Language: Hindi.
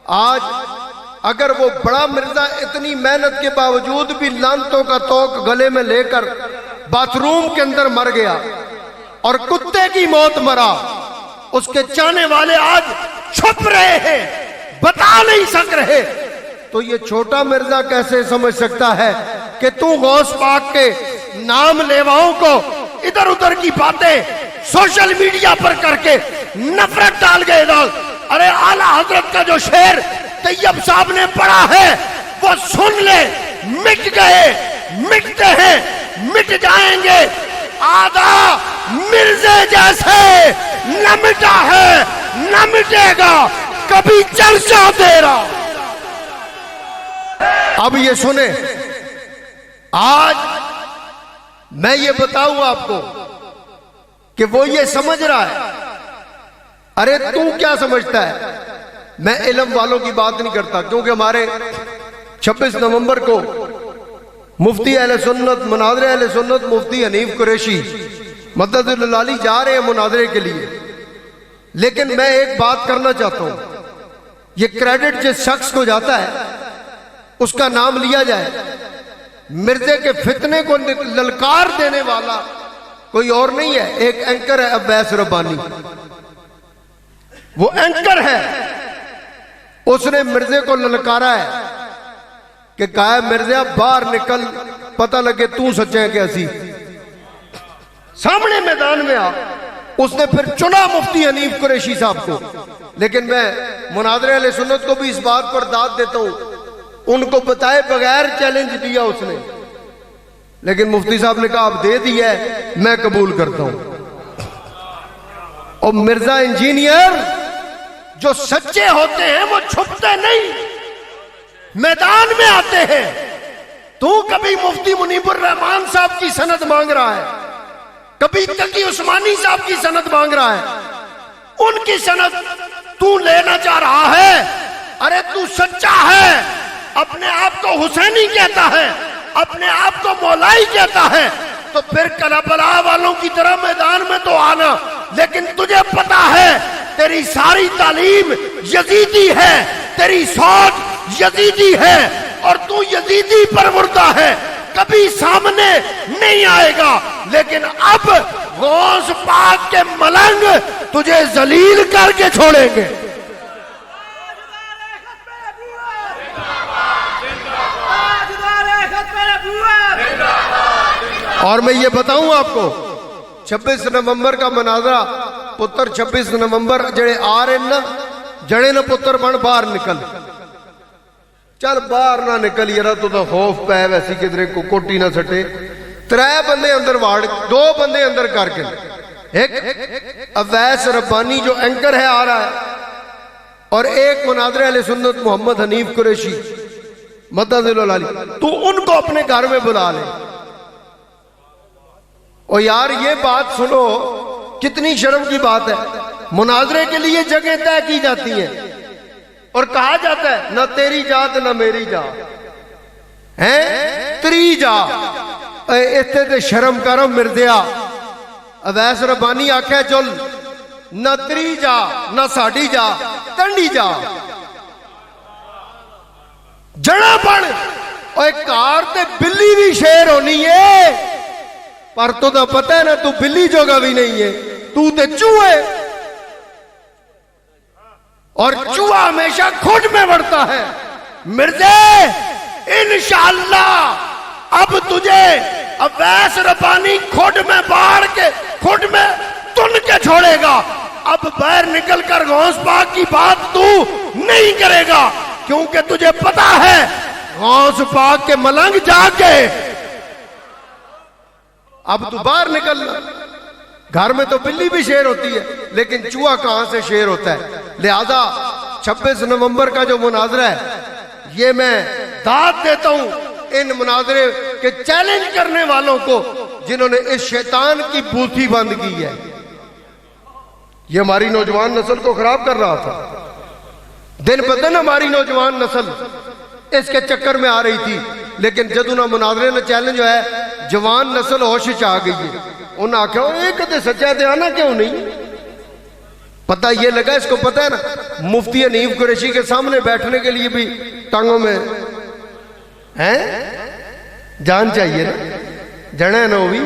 आज अगर वो बड़ा मिर्जा इतनी मेहनत के बावजूद भी लानतों का तोक गले में लेकर बाथरूम के अंदर मर गया और कुत्ते की मौत मरा, उसके चाहने वाले आज छुप रहे हैं, बता नहीं सक रहे, तो ये छोटा मिर्जा कैसे समझ सकता है कि तू गौस पाक के नाम लेवाओं को इधर उधर की बातें सोशल मीडिया पर करके नफरत डाल गए डाल। अरे आला हजरत का जो शेर तैयब साहब ने पढ़ा है वो सुन ले, मिट गए, मिटते हैं, मिट जाएंगे, आधा मिर्जे जैसे न मिटा है न मिटेगा कभी चर्चा तेरा। अब ये सुने, आज मैं ये बताऊं आपको कि वो ये समझ रहा है। अरे तू क्या समझता है? मैं इल्म वालों की बात नहीं करता, क्योंकि हमारे 26 नवंबर को मुफ्ती अहले सुन्नत, मुनाज़रे अहले सुन्नत मुफ्ती हनीफ कुरैशी मददुल्लाह अली जा रहे हैं मुनाज़रे के लिए। लेकिन मैं एक बात करना चाहता हूं, ये क्रेडिट जिस शख्स को जाता है उसका नाम लिया जाए। मिर्जे के फितने को ललकार देने वाला कोई और नहीं है, एक एंकर है अब्बैस रब्बानी, वो एंकर है। उसने मिर्जे को ललकारा है कि कहा मिर्जा बाहर निकल, पता लगे तू सच्चे है कि असी, सामने मैदान में आ। उसने फिर चुना मुफ्ती हनीफ कुरैशी साहब को। लेकिन मैं मुनाज़रे अहले सुन्नत को भी इस बात पर दाद देता हूं, उनको बताए बगैर चैलेंज दिया उसने, लेकिन मुफ्ती साहब ने कहा अब दे दिया है, मैं कबूल करता हूं। और मिर्जा इंजीनियर जो सच्चे होते हैं वो छुपते नहीं, मैदान में आते हैं। तू कभी मुफ्ती मुनीबुर रहमान साहब की सनद मांग रहा है, कभी तकी उस्मानी साहब की सनद मांग रहा है, उनकी सनद तू लेना चाह रहा है। अरे तू सच्चा है, अपने आप को हुसैनी कहता है, अपने आप को मौलाई कहता है, तो फिर करबला वालों की तरह मैदान में तो आना। लेकिन तुझे पता है तेरी सारी तालीम यजीदी है, तेरी सोच यजीदी है और तू यजीदी परवरदा है, कभी सामने नहीं आएगा। लेकिन अब गौस पाक के मलंग तुझे जलील करके छोड़ेंगे। और मैं ये बताऊं आपको, 26 नवंबर का मुनाज़रा, पुत्र 26 नवंबर जड़े आ रहे ना, जड़े ना पुत्र बन बाहर निकल, चल बाहर ना निकल यार, तू तो खौफ पै वैसी किधरे को कोटी ना सटे। 3 बंदे अंदर वाड़, 2 बंदे अंदर करके, एक अवैस रब्बानी जो एंकर है आ रहा है और एक मुनाज़रे अहले सुन्नत मोहम्मद हनीफ कुरैशी मददुल्लाह अली, तू उनको अपने घर में बुला ले। और यार ये बात सुनो, कितनी शर्म की बात है। मुनाज़रे के लिए जगह तय की जाती है और कहा जाता है ना तेरी जात ना मेरी जात है, त्री जा। इतने ते शर्म करो मिर्जिया। अवैस रब्बानी आख्या चल ना त्री जा ना साड़ी जा, तंडी जा, जड़ा बन। और कार ते बिल्ली भी शेर होनी है, पर तो पता है ना तू बिल्ली जोगा भी नहीं है, तू ते चूहे। और चूहा हमेशा खुद में बढ़ता है। मिर्जे इंशाअल्लाह अब तुझे अवैस रब्बानी खुद में बाढ़ के, खुद में तुन के छोड़ेगा। अब बाहर निकलकर गौस पाक की बात तू नहीं करेगा, क्योंकि तुझे पता है गौस पाक के मलंग जाके अब तू बाहर निकलना। घर में तो बिल्ली भी शेर होती है, लेकिन चूहा कहां से शेर होता है। लिहाजा 26 नवंबर का जो मुनाज़रा है, ये मैं दाद देता हूं इन मुनाज़रे के चैलेंज करने वालों को, जिन्होंने इस शैतान की बूथी बंद की है। ये हमारी नौजवान नस्ल को खराब कर रहा था। दिन ब दिन हमारी नौजवान नस्ल इसके चक्कर में आ रही थी, लेकिन जदू मुनाज़रे ने चैलेंज है, जवान नस्ल होश च आ गई है। उन्हें आख्या ये कदे सच्चा थे आना क्यों नहीं। पता ये लगा, इसको पता है ना मुफ्ती हनीफ कुरैशी के सामने बैठने के लिए भी टांगों में हैं जान चाहिए ना, जड़ा है ना वो भी।